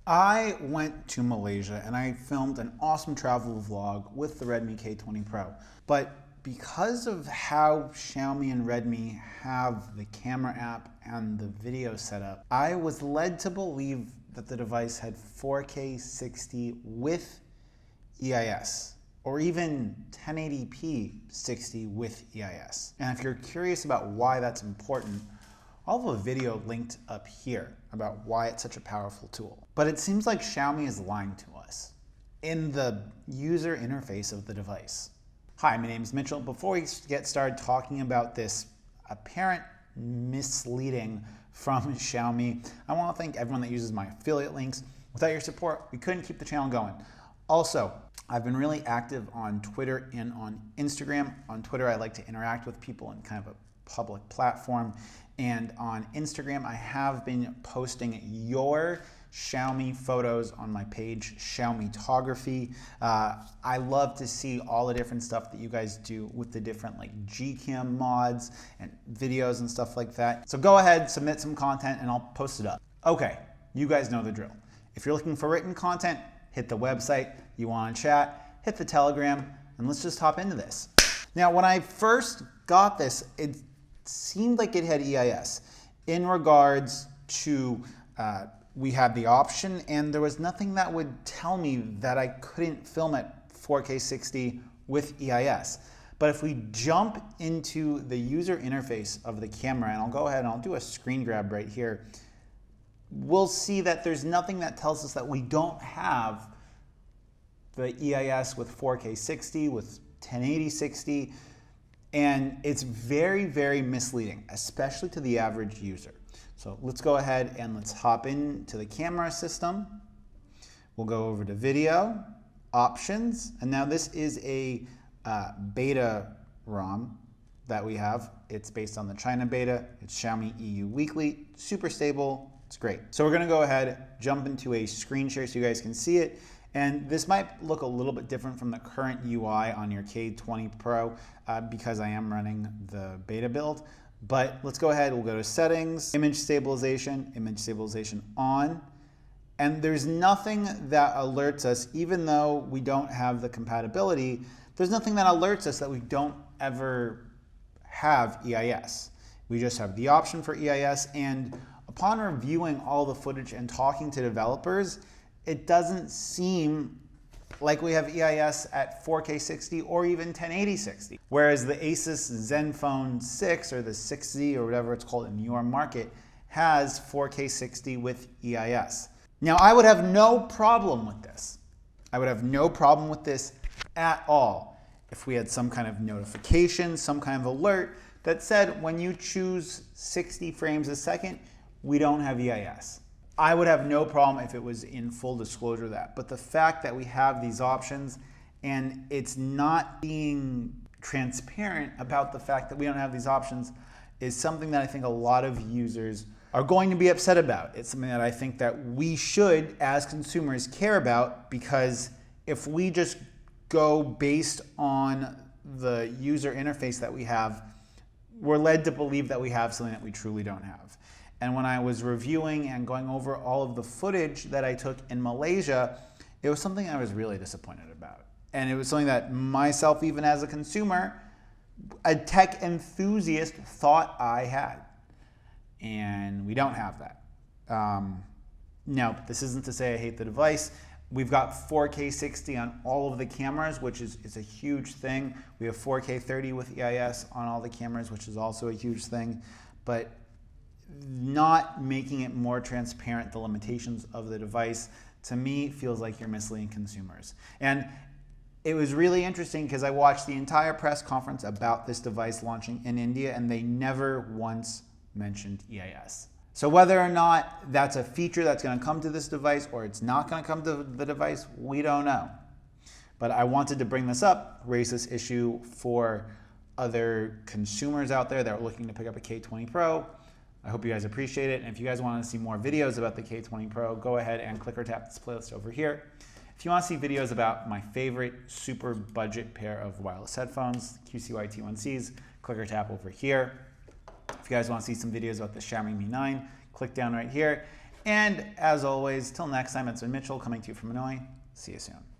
I went to Malaysia and I filmed an awesome travel vlog with the Redmi K20 Pro. But because of how Xiaomi and Redmi have the camera app and the video setup, I was led to believe that the device had 4K 60 with EIS, or even 1080p 60 with EIS. And if you're curious about why that's important, I'll have a video linked up here about why it's such a powerful tool. But it seems like Xiaomi is lying to us in the user interface of the device. Hi, my name is Mitchell. Before we get started talking about this apparent misleading from Xiaomi, I want to thank everyone that uses my affiliate links. Without your support, we couldn't keep the channel going. Also, I've been really active on Twitter and on Instagram. On Twitter, I like to interact with people in kind of a public platform. And on Instagram, I have been posting your Xiaomi photos on my page, Xiaomitography. I love to see all the different stuff that you guys do with the different like Gcam mods and videos and stuff like that. So go ahead, submit some content and I'll post it up. Okay, you guys know the drill. If you're looking for written content, hit the website. You want to chat, hit the Telegram, and let's just hop into this. Now, when I first got this, it seemed like it had EIS in regards to we had the option, and there was nothing that would tell me that I couldn't film at 4K 60 with EIS. But if we jump into the user interface of the camera, and I'll go ahead and I'll do a screen grab right here, we'll see that there's nothing that tells us that we don't have the EIS with 4K 60, with 1080 60, and it's very, very misleading, especially to the average user. So let's go ahead and let's hop into the camera system. We'll go over to video, options, and now this is a beta ROM that we have. It's based on the China beta. It's Xiaomi EU Weekly, super stable, it's great. So we're gonna go ahead, jump into a screen share so you guys can see it. And this might look a little bit different from the current UI on your K20 Pro because I am running the beta build. But let's go ahead, we'll go to settings, image stabilization on. And there's nothing that alerts us, even though we don't have the compatibility, there's nothing that alerts us that we don't ever have EIS. We just have the option for EIS, and upon reviewing all the footage and talking to developers, it doesn't seem like we have EIS at 4K 60 or even 1080 60. Whereas the Asus Zenfone 6 or the 6Z or whatever it's called in your market has 4K 60 with EIS. Now I would have no problem with this. I would have no problem with this at all if we had some kind of notification, some kind of alert that said when you choose 60 frames a second, we don't have EIS. I would have no problem if it was in full disclosure of that. But the fact that we have these options and it's not being transparent about the fact that we don't have these options is something that I think a lot of users are going to be upset about. It's something that I think that we should, as consumers, care about, because if we just go based on the user interface that we have, we're led to believe that we have something that we truly don't have. And when I was reviewing and going over all of the footage that I took in Malaysia, it was something I was really disappointed about. And it was something that myself, even as a consumer, a tech enthusiast, thought I had. And we don't have that. Now, this isn't to say I hate the device. We've got 4K 60 on all of the cameras, which is a huge thing. We have 4K 30 with EIS on all the cameras, which is also a huge thing. But not making it more transparent, the limitations of the device, to me feels like you're misleading consumers. And it was really interesting because I watched the entire press conference about this device launching in India, and they never once mentioned EIS. So whether or not that's a feature that's going to come to this device or it's not going to come to the device, we don't know. But I wanted to bring this up, raise this issue for other consumers out there that are looking to pick up a K20 Pro. I hope you guys appreciate it. And if you guys want to see more videos about the K20 Pro, go ahead and click or tap this playlist over here. If you want to see videos about my favorite super budget pair of wireless headphones, QCY T1Cs, click or tap over here. If you guys want to see some videos about the Xiaomi Mi 9, click down right here. And as always, till next time, it's been Mitchell coming to you from Hanoi. See you soon.